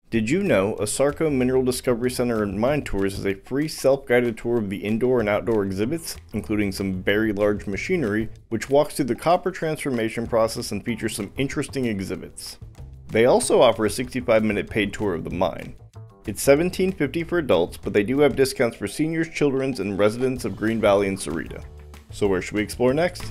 Did you know ASARCO Mineral Discovery Center and Mine Tours is a free self-guided tour of the indoor and outdoor exhibits, including some very large machinery, which walks through the copper transformation process and features some interesting exhibits. They also offer a 65-minute paid tour of the mine. It's $17.50 for adults, but they do have discounts for seniors, children, and residents of Green Valley and Sahuarita. So where should we explore next?